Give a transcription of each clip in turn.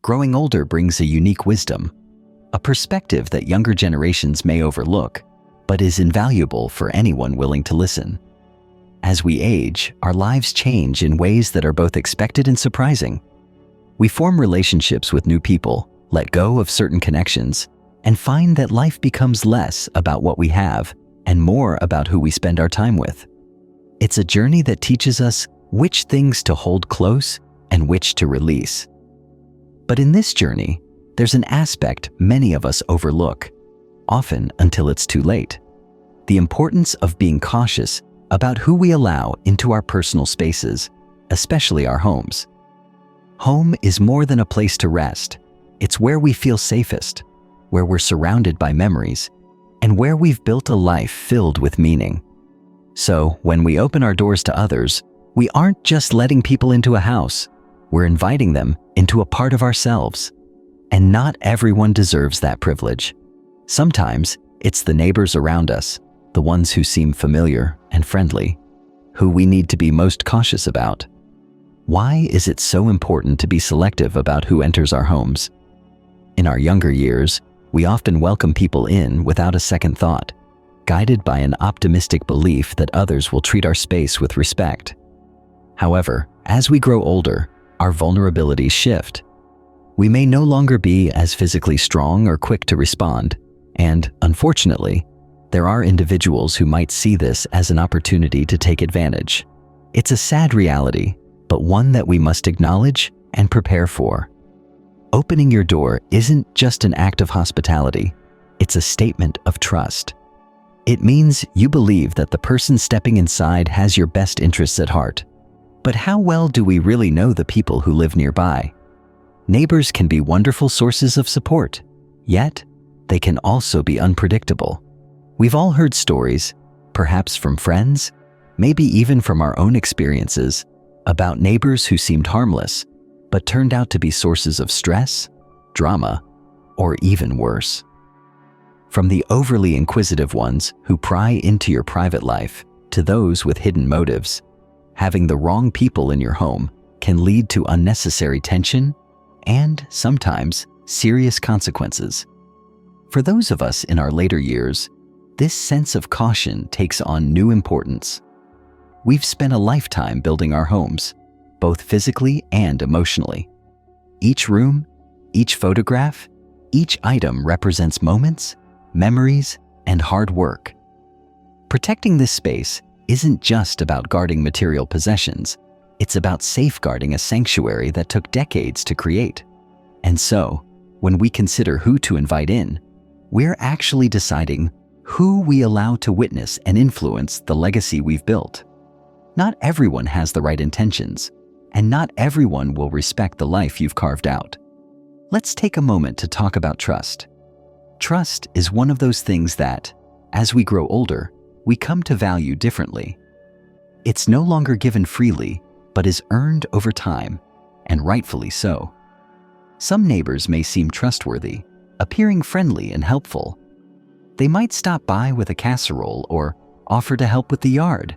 growing older brings a unique wisdom, a perspective that younger generations may overlook, but is invaluable for anyone willing to listen. As we age, our lives change in ways that are both expected and surprising. We form relationships with new people, let go of certain connections, and find that life becomes less about what we have and more about who we spend our time with. It's a journey that teaches us which things to hold close and which to release. But in this journey, there's an aspect many of us overlook, often until it's too late: the importance of being cautious about who we allow into our personal spaces, especially our homes. Home is more than a place to rest. It's where we feel safest, where we're surrounded by memories, and where we've built a life filled with meaning. So when we open our doors to others, we aren't just letting people into a house, we're inviting them into a part of ourselves. And not everyone deserves that privilege. Sometimes it's the neighbors around us, the ones who seem familiar and friendly, who we need to be most cautious about. Why is it so important to be selective about who enters our homes? In our younger years, we often welcome people in without a second thought, guided by an optimistic belief that others will treat our space with respect. However, as we grow older, our vulnerabilities shift. We may no longer be as physically strong or quick to respond, and, unfortunately, there are individuals who might see this as an opportunity to take advantage. It's a sad reality, but one that we must acknowledge and prepare for. Opening your door isn't just an act of hospitality, it's a statement of trust. It means you believe that the person stepping inside has your best interests at heart. But how well do we really know the people who live nearby? Neighbors can be wonderful sources of support, yet they can also be unpredictable. We've all heard stories, perhaps from friends, maybe even from our own experiences, about neighbors who seemed harmless, but turned out to be sources of stress, drama, or even worse. From the overly inquisitive ones who pry into your private life to those with hidden motives, having the wrong people in your home can lead to unnecessary tension and, sometimes, serious consequences. For those of us in our later years, this sense of caution takes on new importance. We've spent a lifetime building our homes, both physically and emotionally. Each room, each photograph, each item represents moments, memories, and hard work. Protecting this space isn't just about guarding material possessions, it's about safeguarding a sanctuary that took decades to create. And so, when we consider who to invite in, we're actually deciding who we allow to witness and influence the legacy we've built. Not everyone has the right intentions, and not everyone will respect the life you've carved out. Let's take a moment to talk about trust. Trust is one of those things that, as we grow older, we come to value differently. It's no longer given freely, but is earned over time, and rightfully so. Some neighbors may seem trustworthy, appearing friendly and helpful. They might stop by with a casserole or offer to help with the yard.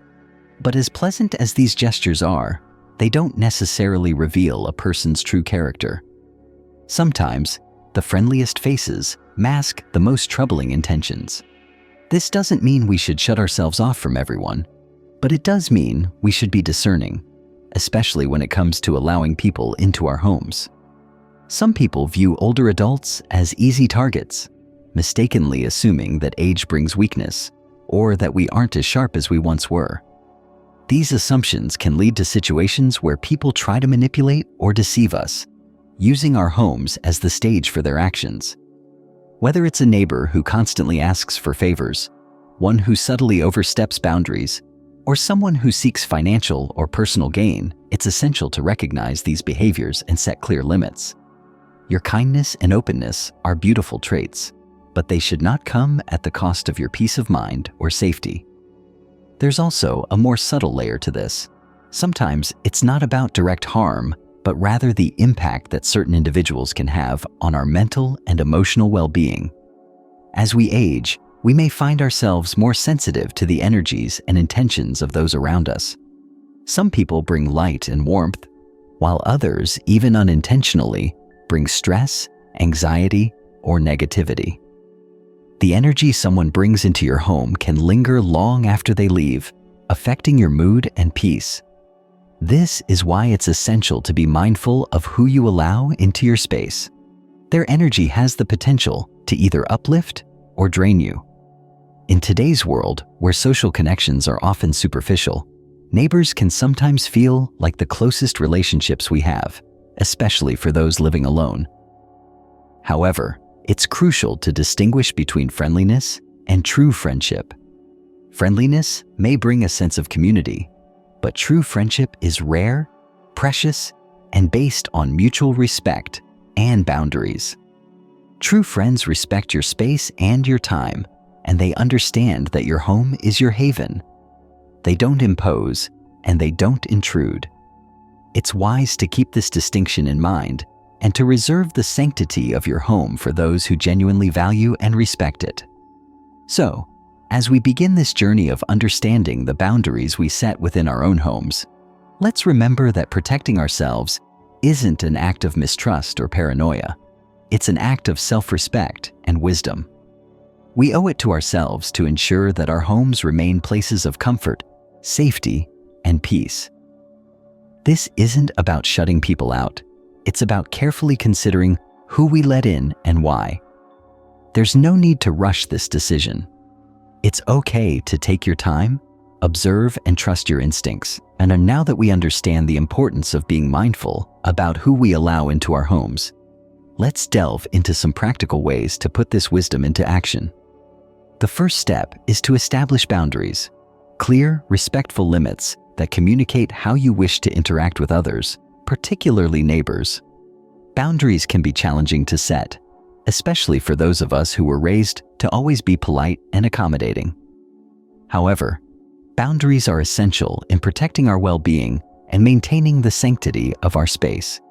But as pleasant as these gestures are, they don't necessarily reveal a person's true character. Sometimes, the friendliest faces mask the most troubling intentions. This doesn't mean we should shut ourselves off from everyone, but it does mean we should be discerning, especially when it comes to allowing people into our homes. Some people view older adults as easy targets, mistakenly assuming that age brings weakness, or that we aren't as sharp as we once were. These assumptions can lead to situations where people try to manipulate or deceive us, using our homes as the stage for their actions. Whether it's a neighbor who constantly asks for favors, one who subtly oversteps boundaries, or someone who seeks financial or personal gain, it's essential to recognize these behaviors and set clear limits. Your kindness and openness are beautiful traits, but they should not come at the cost of your peace of mind or safety. There's also a more subtle layer to this. Sometimes it's not about direct harm, but rather the impact that certain individuals can have on our mental and emotional well-being. As we age, we may find ourselves more sensitive to the energies and intentions of those around us. Some people bring light and warmth, while others, even unintentionally, brings stress, anxiety, or negativity. The energy someone brings into your home can linger long after they leave, affecting your mood and peace. This is why it's essential to be mindful of who you allow into your space. Their energy has the potential to either uplift or drain you. In today's world, where social connections are often superficial, neighbors can sometimes feel like the closest relationships we have, especially for those living alone. However, it's crucial to distinguish between friendliness and true friendship. Friendliness may bring a sense of community, but true friendship is rare, precious, and based on mutual respect and boundaries. True friends respect your space and your time, and they understand that your home is your haven. They don't impose, and they don't intrude. It's wise to keep this distinction in mind and to reserve the sanctity of your home for those who genuinely value and respect it. So, as we begin this journey of understanding the boundaries we set within our own homes, let's remember that protecting ourselves isn't an act of mistrust or paranoia. It's an act of self-respect and wisdom. We owe it to ourselves to ensure that our homes remain places of comfort, safety, and peace. This isn't about shutting people out. It's about carefully considering who we let in and why. There's no need to rush this decision. It's okay to take your time, observe, and trust your instincts. And now that we understand the importance of being mindful about who we allow into our homes, let's delve into some practical ways to put this wisdom into action. The first step is to establish boundaries, clear, respectful limits that communicate how you wish to interact with others, particularly neighbors. Boundaries can be challenging to set, especially for those of us who were raised to always be polite and accommodating. However, boundaries are essential in protecting our well-being and maintaining the sanctity of our space.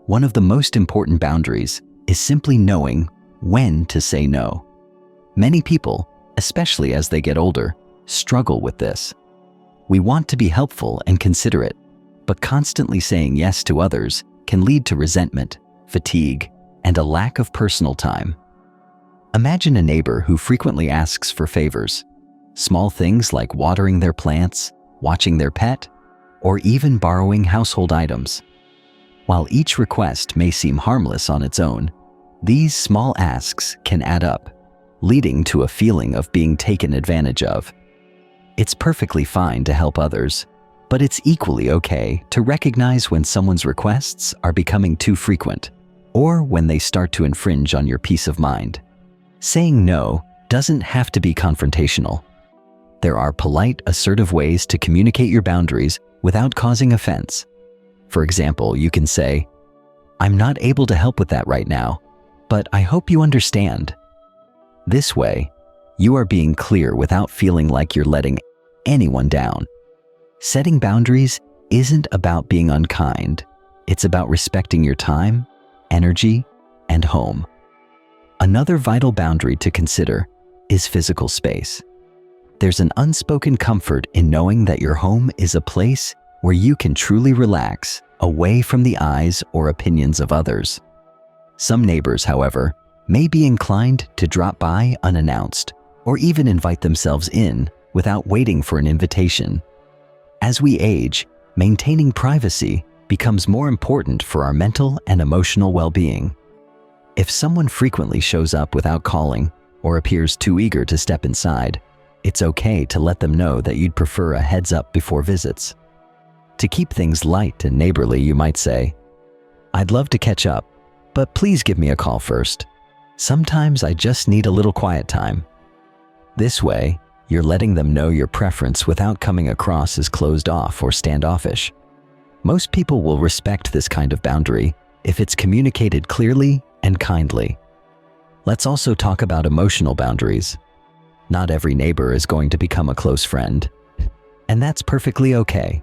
One of the most important boundaries is simply knowing when to say no. Many people, especially as they get older, struggle with this. We want to be helpful and considerate, but constantly saying yes to others can lead to resentment, fatigue, and a lack of personal time. Imagine a neighbor who frequently asks for favors, small things like watering their plants, watching their pet, or even borrowing household items. While each request may seem harmless on its own, these small asks can add up, leading to a feeling of being taken advantage of. It's perfectly fine to help others, but it's equally okay to recognize when someone's requests are becoming too frequent, or when they start to infringe on your peace of mind. Saying no doesn't have to be confrontational. There are polite, assertive ways to communicate your boundaries without causing offense. For example, you can say, "I'm not able to help with that right now, but I hope you understand." This way, you are being clear without feeling like you're letting anyone down. Setting boundaries isn't about being unkind. It's about respecting your time, energy, and home. Another vital boundary to consider is physical space. There's an unspoken comfort in knowing that your home is a place where you can truly relax, away from the eyes or opinions of others. Some neighbors, however, may be inclined to drop by unannounced or even invite themselves in without waiting for an invitation. As we age, maintaining privacy becomes more important for our mental and emotional well-being. If someone frequently shows up without calling or appears too eager to step inside, it's okay to let them know that you'd prefer a heads up before visits. To keep things light and neighborly, you might say, "I'd love to catch up, but please give me a call first. Sometimes I just need a little quiet time." This way, you're letting them know your preference without coming across as closed off or standoffish. Most people will respect this kind of boundary if it's communicated clearly and kindly. Let's also talk about emotional boundaries. Not every neighbor is going to become a close friend, and that's perfectly okay.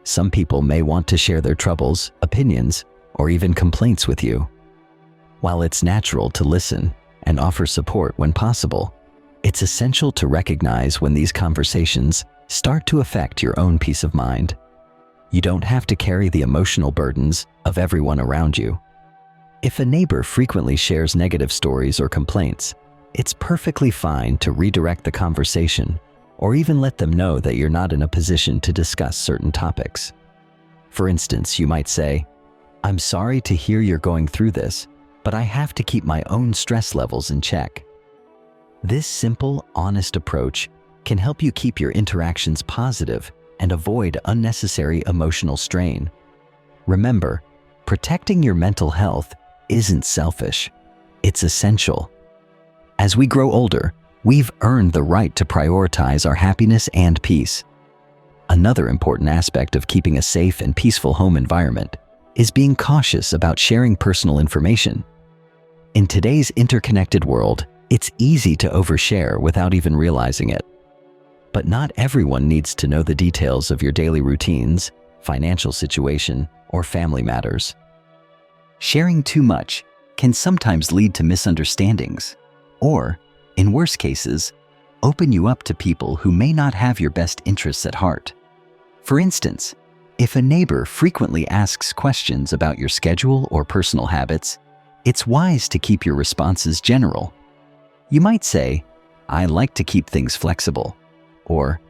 Some people may want to share their troubles, opinions, or even complaints with you. While it's natural to listen and offer support when possible, it's essential to recognize when these conversations start to affect your own peace of mind. You don't have to carry the emotional burdens of everyone around you. If a neighbor frequently shares negative stories or complaints, it's perfectly fine to redirect the conversation or even let them know that you're not in a position to discuss certain topics. For instance, you might say, "I'm sorry to hear you're going through this, but I have to keep my own stress levels in check." This simple, honest approach can help you keep your interactions positive and avoid unnecessary emotional strain. Remember, protecting your mental health isn't selfish, it's essential. As we grow older, we've earned the right to prioritize our happiness and peace. Another important aspect of keeping a safe and peaceful home environment is being cautious about sharing personal information. In today's interconnected world, it's easy to overshare without even realizing it. But not everyone needs to know the details of your daily routines, financial situation, or family matters. Sharing too much can sometimes lead to misunderstandings, or, in worse cases, open you up to people who may not have your best interests at heart. For instance, if a neighbor frequently asks questions about your schedule or personal habits, it's wise to keep your responses general. You might say, "I like to keep things flexible," or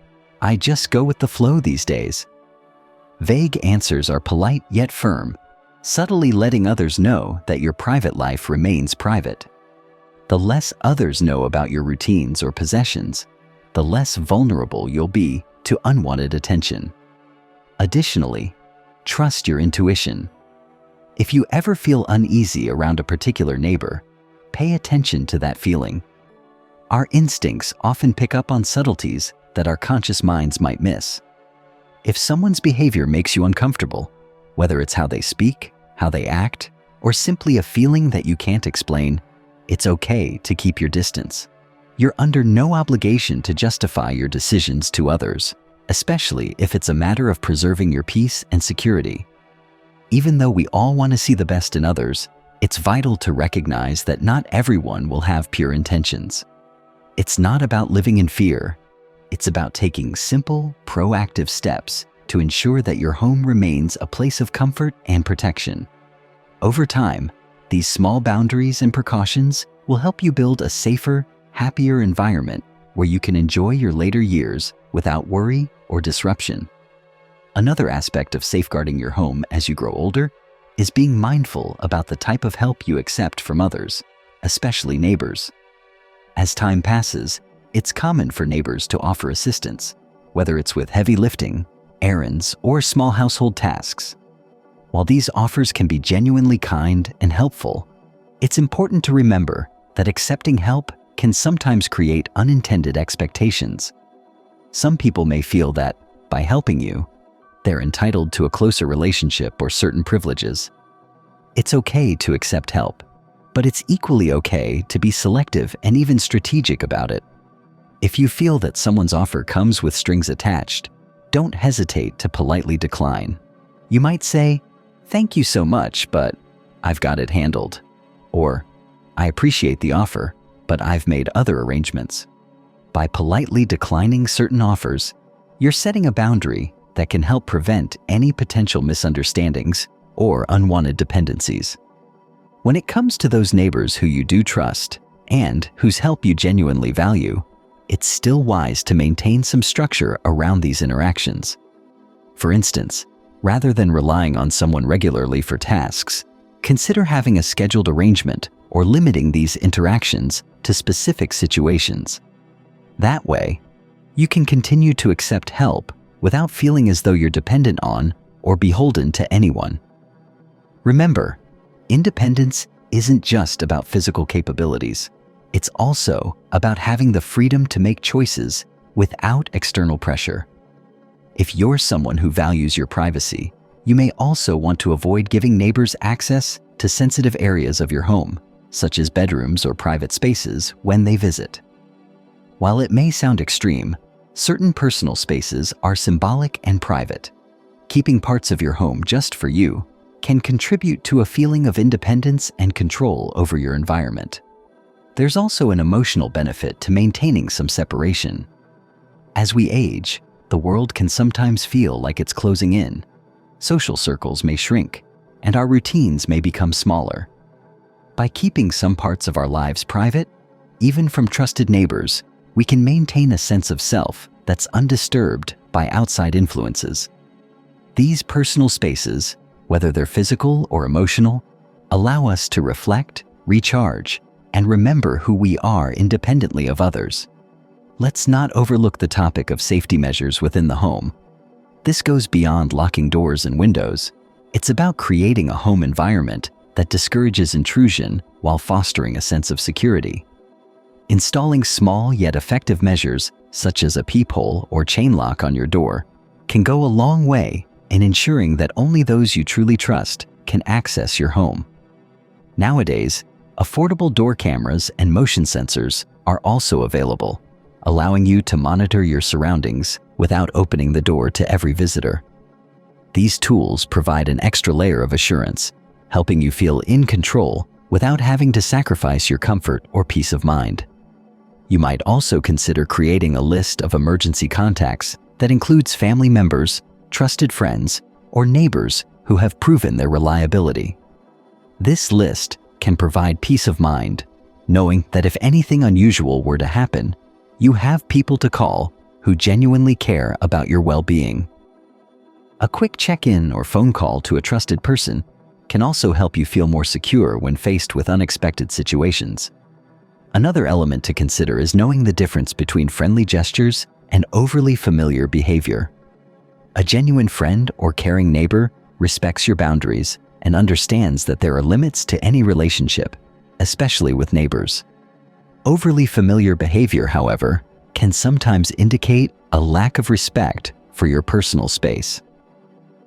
"I just go with the flow these days." Vague answers are polite yet firm, subtly letting others know that your private life remains private. The less others know about your routines or possessions, the less vulnerable you'll be to unwanted attention. Additionally, trust your intuition. If you ever feel uneasy around a particular neighbor, pay attention to that feeling. Our instincts often pick up on subtleties that our conscious minds might miss. If someone's behavior makes you uncomfortable, whether it's how they speak, how they act, or simply a feeling that you can't explain, it's okay to keep your distance. You're under no obligation to justify your decisions to others, especially if it's a matter of preserving your peace and security. Even though we all want to see the best in others, it's vital to recognize that not everyone will have pure intentions. It's not about living in fear. It's about taking simple, proactive steps to ensure that your home remains a place of comfort and protection. Over time, these small boundaries and precautions will help you build a safer, happier environment where you can enjoy your later years without worry or disruption. Another aspect of safeguarding your home as you grow older is being mindful about the type of help you accept from others, especially neighbors. As time passes, it's common for neighbors to offer assistance, whether it's with heavy lifting, errands, or small household tasks. While these offers can be genuinely kind and helpful, it's important to remember that accepting help can sometimes create unintended expectations. Some people may feel that, by helping you, they're entitled to a closer relationship or certain privileges. It's okay to accept help, but it's equally okay to be selective and even strategic about it. If you feel that someone's offer comes with strings attached, don't hesitate to politely decline. You might say, "Thank you so much, but I've got it handled." Or, "I appreciate the offer, but I've made other arrangements." By politely declining certain offers, you're setting a boundary that can help prevent any potential misunderstandings or unwanted dependencies. When it comes to those neighbors who you do trust and whose help you genuinely value, it's still wise to maintain some structure around these interactions. For instance, rather than relying on someone regularly for tasks, consider having a scheduled arrangement or limiting these interactions to specific situations. That way, you can continue to accept help without feeling as though you're dependent on or beholden to anyone. Remember, independence isn't just about physical capabilities. It's also about having the freedom to make choices without external pressure. If you're someone who values your privacy, you may also want to avoid giving neighbors access to sensitive areas of your home, such as bedrooms or private spaces, when they visit. While it may sound extreme, certain personal spaces are symbolic and private. Keeping parts of your home just for you can contribute to a feeling of independence and control over your environment. There's also an emotional benefit to maintaining some separation. As we age, the world can sometimes feel like it's closing in. Social circles may shrink, and our routines may become smaller. By keeping some parts of our lives private, even from trusted neighbors, we can maintain a sense of self that's undisturbed by outside influences. These personal spaces, whether they're physical or emotional, allow us to reflect, recharge, and remember who we are independently of others. Let's not overlook the topic of safety measures within the home. This goes beyond locking doors and windows. It's about creating a home environment that discourages intrusion while fostering a sense of security. Installing small yet effective measures, such as a peephole or chain lock on your door, can go a long way in ensuring that only those you truly trust can access your home. Nowadays, affordable door cameras and motion sensors are also available, allowing you to monitor your surroundings without opening the door to every visitor. These tools provide an extra layer of assurance, helping you feel in control without having to sacrifice your comfort or peace of mind. You might also consider creating a list of emergency contacts that includes family members, trusted friends, or neighbors who have proven their reliability. This list can provide peace of mind, knowing that if anything unusual were to happen, you have people to call who genuinely care about your well-being. A quick check-in or phone call to a trusted person can also help you feel more secure when faced with unexpected situations. Another element to consider is knowing the difference between friendly gestures and overly familiar behavior. A genuine friend or caring neighbor respects your boundaries and understands that there are limits to any relationship, especially with neighbors. Overly familiar behavior, however, can sometimes indicate a lack of respect for your personal space.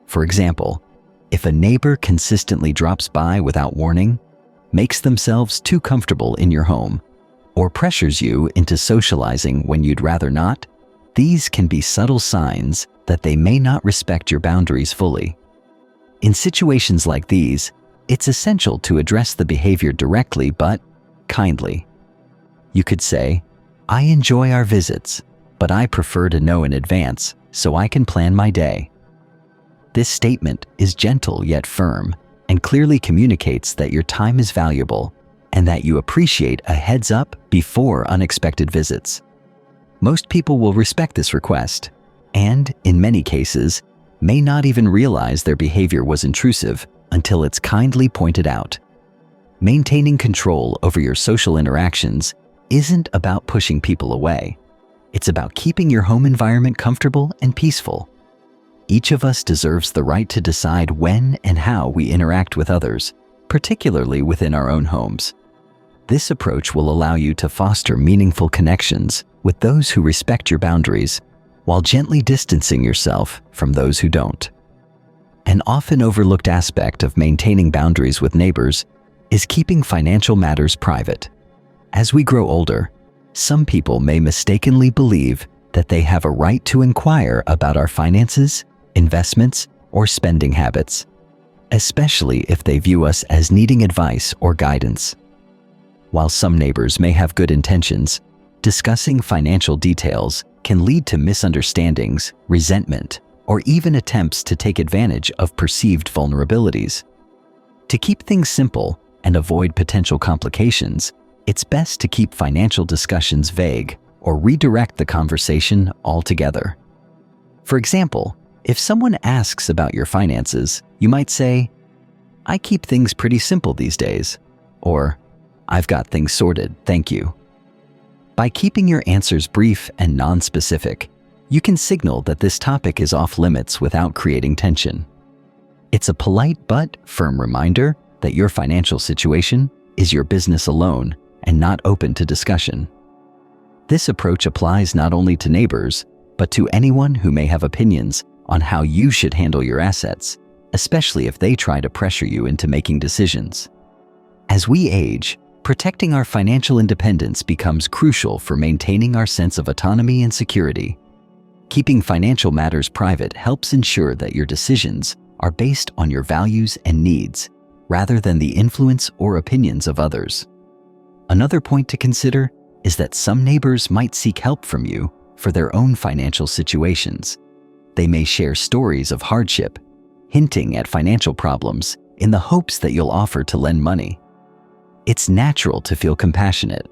For example, if a neighbor consistently drops by without warning, makes themselves too comfortable in your home, or pressures you into socializing when you'd rather not, these can be subtle signs that they may not respect your boundaries fully. In situations like these, it's essential to address the behavior directly but kindly. You could say, "I enjoy our visits, but I prefer to know in advance so I can plan my day." This statement is gentle yet firm and clearly communicates that your time is valuable and that you appreciate a heads up before unexpected visits. Most people will respect this request and, in many cases, may not even realize their behavior was intrusive until it's kindly pointed out. Maintaining control over your social interactions isn't about pushing people away. It's about keeping your home environment comfortable and peaceful. Each of us deserves the right to decide when and how we interact with others, particularly within our own homes. This approach will allow you to foster meaningful connections with those who respect your boundaries, while gently distancing yourself from those who don't. An often overlooked aspect of maintaining boundaries with neighbors is keeping financial matters private. As we grow older, some people may mistakenly believe that they have a right to inquire about our finances, investments, or spending habits, especially if they view us as needing advice or guidance. While some neighbors may have good intentions, discussing financial details can lead to misunderstandings, resentment, or even attempts to take advantage of perceived vulnerabilities. To keep things simple and avoid potential complications, it's best to keep financial discussions vague or redirect the conversation altogether. For example, if someone asks about your finances, you might say, "I keep things pretty simple these days," or "I've got things sorted, thank you." By keeping your answers brief and non-specific, you can signal that this topic is off limits without creating tension. It's a polite but firm reminder that your financial situation is your business alone and not open to discussion. This approach applies not only to neighbors, but to anyone who may have opinions on how you should handle your assets, especially if they try to pressure you into making decisions. As we age, protecting our financial independence becomes crucial for maintaining our sense of autonomy and security. Keeping financial matters private helps ensure that your decisions are based on your values and needs, rather than the influence or opinions of others. Another point to consider is that some neighbors might seek help from you for their own financial situations. They may share stories of hardship, hinting at financial problems in the hopes that you'll offer to lend money. It's natural to feel compassionate,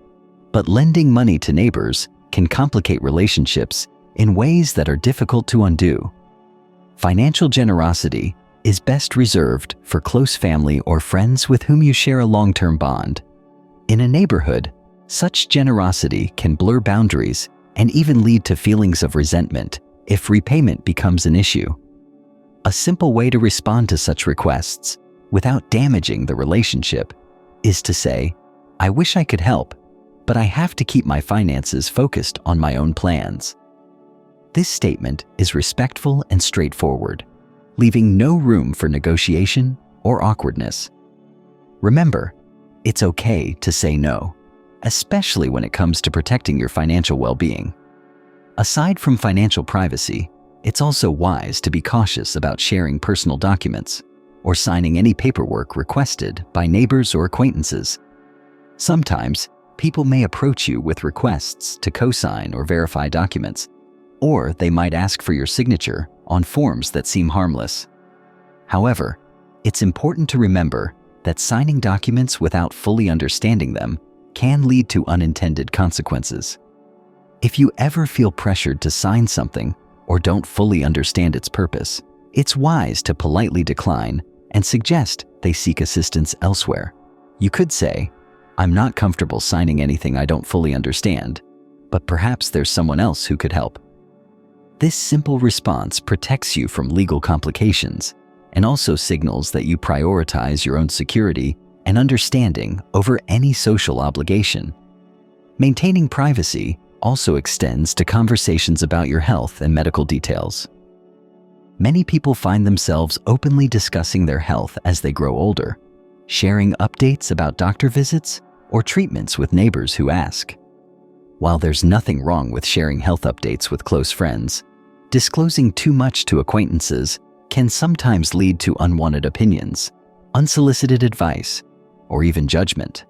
but lending money to neighbors can complicate relationships in ways that are difficult to undo. Financial generosity is best reserved for close family or friends with whom you share a long-term bond. In a neighborhood, such generosity can blur boundaries and even lead to feelings of resentment if repayment becomes an issue. A simple way to respond to such requests without damaging the relationship is to say, "I wish I could help, but I have to keep my finances focused on my own plans." This statement is respectful and straightforward, leaving no room for negotiation or awkwardness. Remember, it's okay to say no, especially when it comes to protecting your financial well-being. Aside from financial privacy, it's also wise to be cautious about sharing personal documents or signing any paperwork requested by neighbors or acquaintances. Sometimes, people may approach you with requests to co-sign or verify documents, or they might ask for your signature on forms that seem harmless. However, it's important to remember that signing documents without fully understanding them can lead to unintended consequences. If you ever feel pressured to sign something or don't fully understand its purpose, it's wise to politely decline and suggest they seek assistance elsewhere. You could say, "I'm not comfortable signing anything I don't fully understand, but perhaps there's someone else who could help." This simple response protects you from legal complications and also signals that you prioritize your own security and understanding over any social obligation. Maintaining privacy also extends to conversations about your health and medical details. Many people find themselves openly discussing their health as they grow older, sharing updates about doctor visits or treatments with neighbors who ask. While there's nothing wrong with sharing health updates with close friends, disclosing too much to acquaintances can sometimes lead to unwanted opinions, unsolicited advice, or even judgment.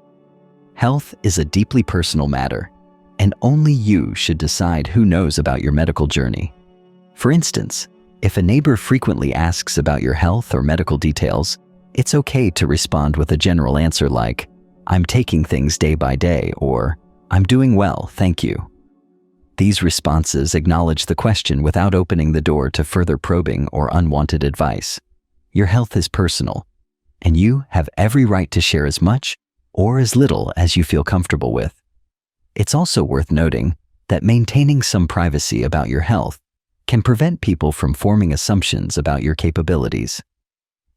Health is a deeply personal matter, and only you should decide who knows about your medical journey. For instance, if a neighbor frequently asks about your health or medical details, it's okay to respond with a general answer like, "I'm taking things day by day," or "I'm doing well, thank you." These responses acknowledge the question without opening the door to further probing or unwanted advice. Your health is personal, and you have every right to share as much or as little as you feel comfortable with. It's also worth noting that maintaining some privacy about your health can prevent people from forming assumptions about your capabilities.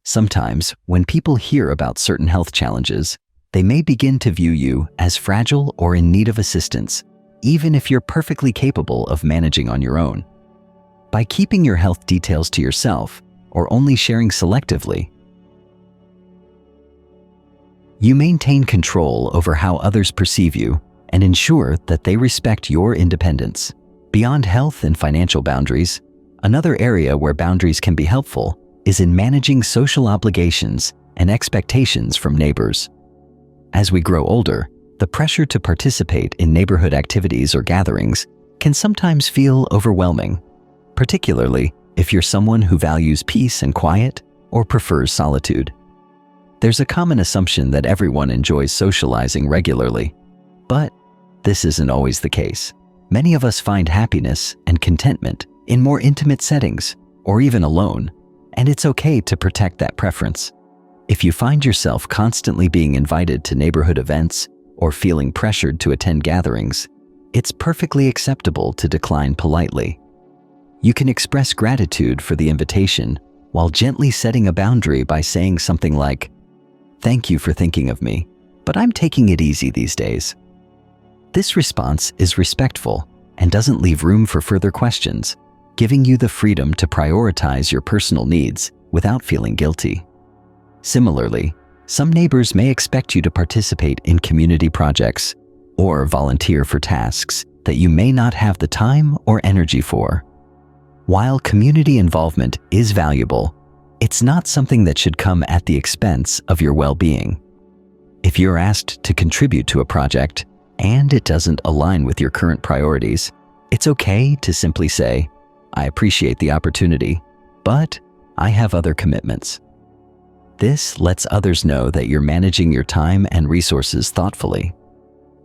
Sometimes, when people hear about certain health challenges, they may begin to view you as fragile or in need of assistance, even if you're perfectly capable of managing on your own. By keeping your health details to yourself or only sharing selectively, you maintain control over how others perceive you and ensure that they respect your independence. Beyond health and financial boundaries, another area where boundaries can be helpful is in managing social obligations and expectations from neighbors. As we grow older, the pressure to participate in neighborhood activities or gatherings can sometimes feel overwhelming, particularly if you're someone who values peace and quiet or prefers solitude. There's a common assumption that everyone enjoys socializing regularly, but this isn't always the case. Many of us find happiness and contentment in more intimate settings or even alone, and it's okay to protect that preference. If you find yourself constantly being invited to neighborhood events or feeling pressured to attend gatherings, it's perfectly acceptable to decline politely. You can express gratitude for the invitation while gently setting a boundary by saying something like, "Thank you for thinking of me, but I'm taking it easy these days." This response is respectful and doesn't leave room for further questions, giving you the freedom to prioritize your personal needs without feeling guilty. Similarly, some neighbors may expect you to participate in community projects or volunteer for tasks that you may not have the time or energy for. While community involvement is valuable, it's not something that should come at the expense of your well-being. If you're asked to contribute to a project and it doesn't align with your current priorities, it's okay to simply say, "I appreciate the opportunity, but I have other commitments." This lets others know that you're managing your time and resources thoughtfully.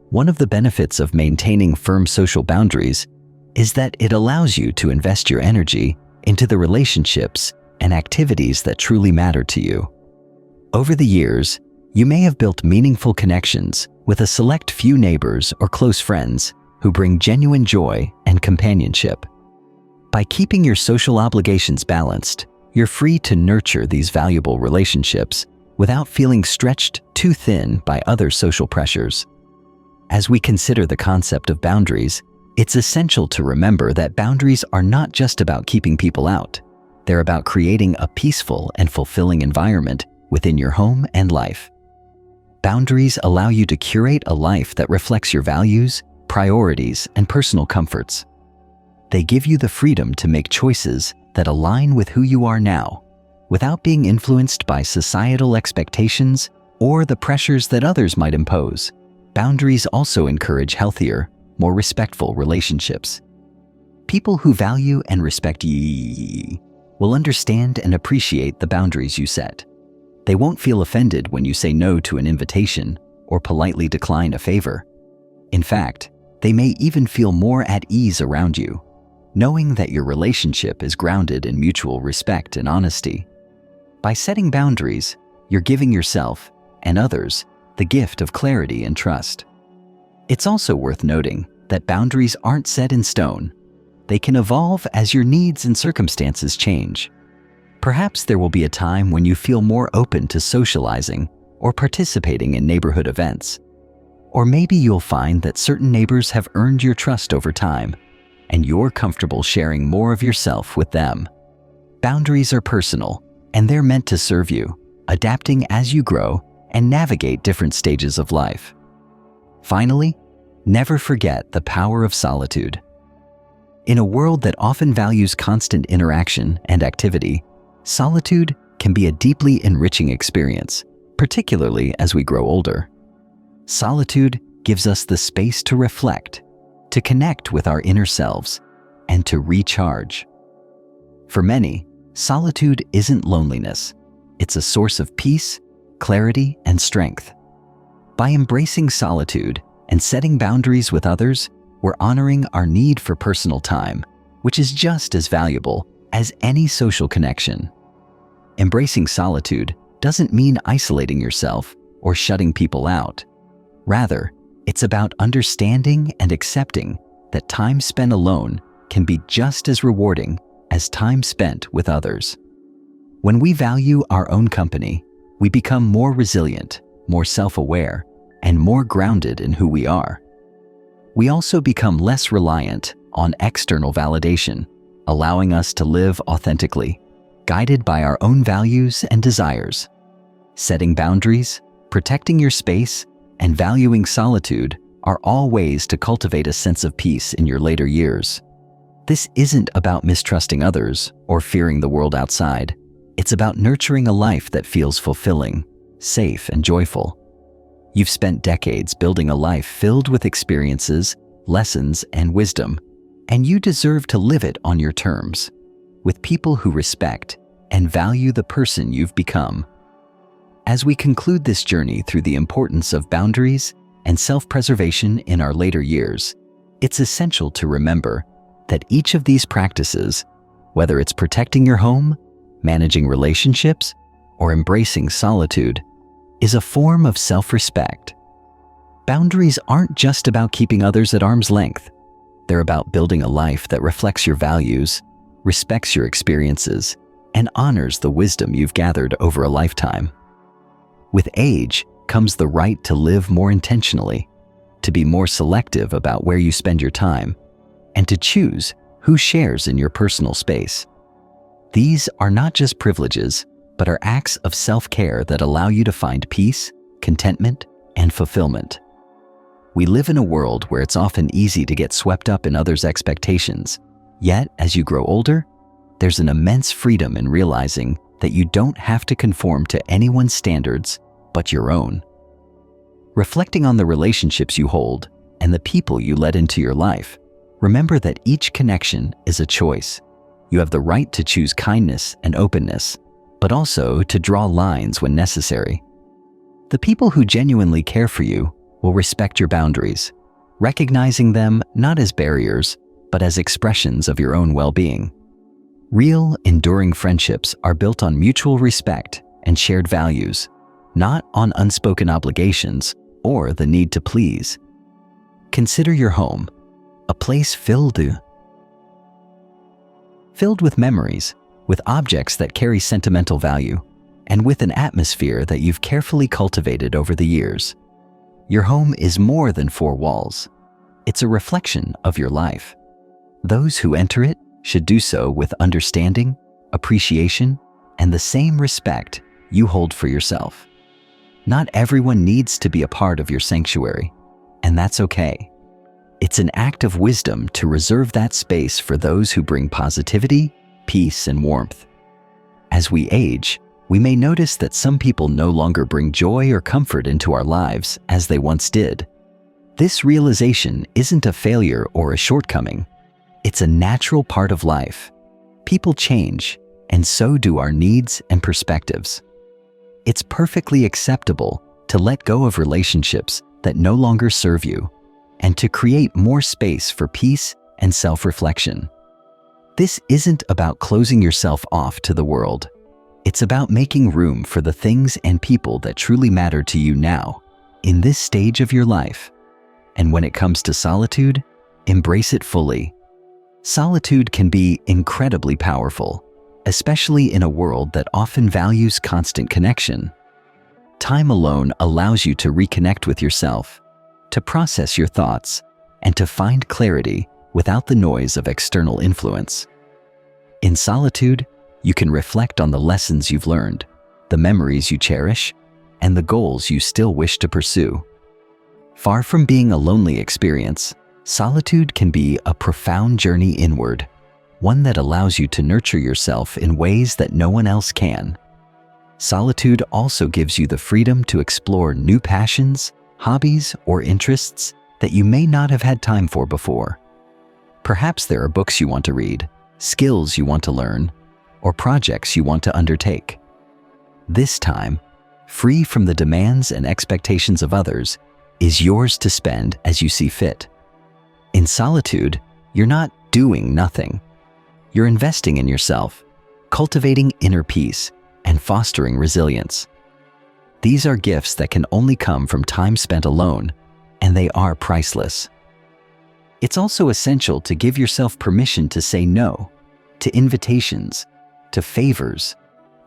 One of the benefits of maintaining firm social boundaries is that it allows you to invest your energy into the relationships and activities that truly matter to you. Over the years, you may have built meaningful connections with a select few neighbors or close friends who bring genuine joy and companionship. By keeping your social obligations balanced, you're free to nurture these valuable relationships without feeling stretched too thin by other social pressures. As we consider the concept of boundaries, it's essential to remember that boundaries are not just about keeping people out. They're about creating a peaceful and fulfilling environment within your home and life. Boundaries allow you to curate a life that reflects your values, priorities, and personal comforts. They give you the freedom to make choices that align with who you are now, without being influenced by societal expectations or the pressures that others might impose. Boundaries also encourage healthier, more respectful relationships. People who value and respect you will understand and appreciate the boundaries you set. They won't feel offended when you say no to an invitation or politely decline a favor. In fact, they may even feel more at ease around you, knowing that your relationship is grounded in mutual respect and honesty. By setting boundaries, you're giving yourself and others the gift of clarity and trust. It's also worth noting that boundaries aren't set in stone. They can evolve as your needs and circumstances change. Perhaps there will be a time when you feel more open to socializing or participating in neighborhood events. Or maybe you'll find that certain neighbors have earned your trust over time, and you're comfortable sharing more of yourself with them. Boundaries are personal, and they're meant to serve you, adapting as you grow and navigate different stages of life. Finally, never forget the power of solitude. In a world that often values constant interaction and activity, solitude can be a deeply enriching experience, particularly as we grow older. Solitude gives us the space to reflect, to connect with our inner selves, and to recharge. For many, solitude isn't loneliness. It's a source of peace, clarity, and strength. By embracing solitude and setting boundaries with others, we're honoring our need for personal time, which is just as valuable as any social connection. Embracing solitude doesn't mean isolating yourself or shutting people out. Rather, it's about understanding and accepting that time spent alone can be just as rewarding as time spent with others. When we value our own company, we become more resilient, more self-aware, and more grounded in who we are. We also become less reliant on external validation, allowing us to live authentically, guided by our own values and desires. Setting boundaries, protecting your space, and valuing solitude are all ways to cultivate a sense of peace in your later years. This isn't about mistrusting others or fearing the world outside. It's about nurturing a life that feels fulfilling, safe, and joyful. You've spent decades building a life filled with experiences, lessons, and wisdom, and you deserve to live it on your terms, with people who respect and value the person you've become. As we conclude this journey through the importance of boundaries and self-preservation in our later years, it's essential to remember that each of these practices, whether it's protecting your home, managing relationships, or embracing solitude, is a form of self-respect. Boundaries aren't just about keeping others at arm's length. They're about building a life that reflects your values, respects your experiences, and honors the wisdom you've gathered over a lifetime. With age comes the right to live more intentionally, to be more selective about where you spend your time, and to choose who shares in your personal space. These are not just privileges, but are acts of self-care that allow you to find peace, contentment, and fulfillment. We live in a world where it's often easy to get swept up in others' expectations. Yet, as you grow older, there's an immense freedom in realizing that you don't have to conform to anyone's standards but your own. Reflecting on the relationships you hold and the people you let into your life, remember that each connection is a choice. You have the right to choose kindness and openness, but also to draw lines when necessary. The people who genuinely care for you will respect your boundaries, recognizing them not as barriers, but as expressions of your own well-being. Real, enduring friendships are built on mutual respect and shared values, not on unspoken obligations or the need to please. Consider your home, a place filled with memories, with objects that carry sentimental value, and with an atmosphere that you've carefully cultivated over the years. Your home is more than four walls. It's a reflection of your life. Those who enter it should do so with understanding, appreciation, and the same respect you hold for yourself. Not everyone needs to be a part of your sanctuary, and that's okay. It's an act of wisdom to reserve that space for those who bring positivity, peace, and warmth. As we age, we may notice that some people no longer bring joy or comfort into our lives as they once did. This realization isn't a failure or a shortcoming. It's a natural part of life. People change, and so do our needs and perspectives. It's perfectly acceptable to let go of relationships that no longer serve you and to create more space for peace and self-reflection. This isn't about closing yourself off to the world. It's about making room for the things and people that truly matter to you now, in this stage of your life. And when it comes to solitude, embrace it fully. Solitude can be incredibly powerful, especially in a world that often values constant connection. Time alone allows you to reconnect with yourself, to process your thoughts, and to find clarity without the noise of external influence. In solitude, you can reflect on the lessons you've learned, the memories you cherish, and the goals you still wish to pursue. Far from being a lonely experience, solitude can be a profound journey inward, one that allows you to nurture yourself in ways that no one else can. Solitude also gives you the freedom to explore new passions, hobbies, or interests that you may not have had time for before. Perhaps there are books you want to read, skills you want to learn, or projects you want to undertake. This time, free from the demands and expectations of others, is yours to spend as you see fit. In solitude, you're not doing nothing. You're investing in yourself, cultivating inner peace, and fostering resilience. These are gifts that can only come from time spent alone, and they are priceless. It's also essential to give yourself permission to say no to invitations, to favors,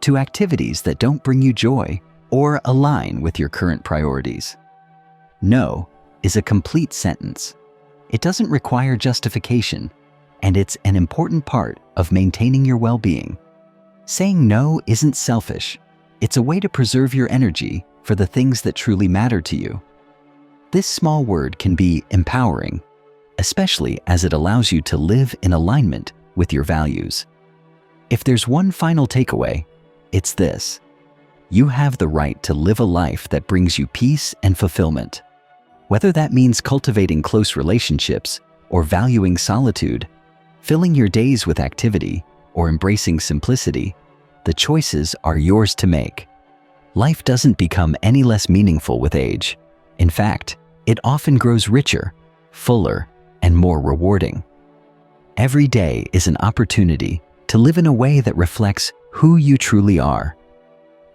to activities that don't bring you joy or align with your current priorities. No is a complete sentence. It doesn't require justification, and it's an important part of maintaining your well-being. Saying no isn't selfish. It's a way to preserve your energy for the things that truly matter to you. This small word can be empowering, especially as it allows you to live in alignment with your values. If there's one final takeaway, it's this: you have the right to live a life that brings you peace and fulfillment. Whether that means cultivating close relationships or valuing solitude, filling your days with activity, or embracing simplicity, the choices are yours to make. Life doesn't become any less meaningful with age. In fact, it often grows richer, fuller, and more rewarding. Every day is an opportunity to live in a way that reflects who you truly are.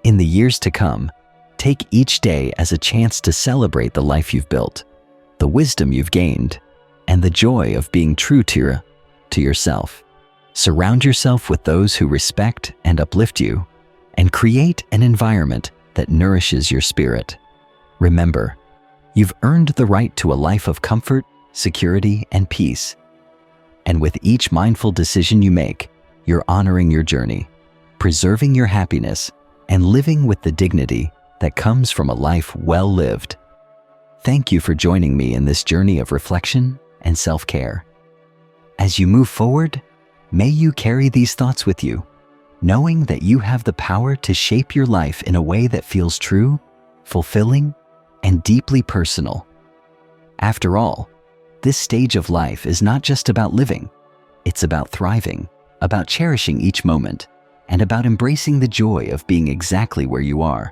In the years to come, take each day as a chance to celebrate the life you've built, the wisdom you've gained, and the joy of being true to yourself. Surround yourself with those who respect and uplift you, and create an environment that nourishes your spirit. Remember, you've earned the right to a life of comfort, security, and peace. And with each mindful decision you make, you're honoring your journey, preserving your happiness, and living with the dignity that comes from a life well lived. Thank you for joining me in this journey of reflection and self-care. As you move forward, may you carry these thoughts with you, knowing that you have the power to shape your life in a way that feels true, fulfilling, and deeply personal. After all, this stage of life is not just about living. It's about thriving, about cherishing each moment, and about embracing the joy of being exactly where you are.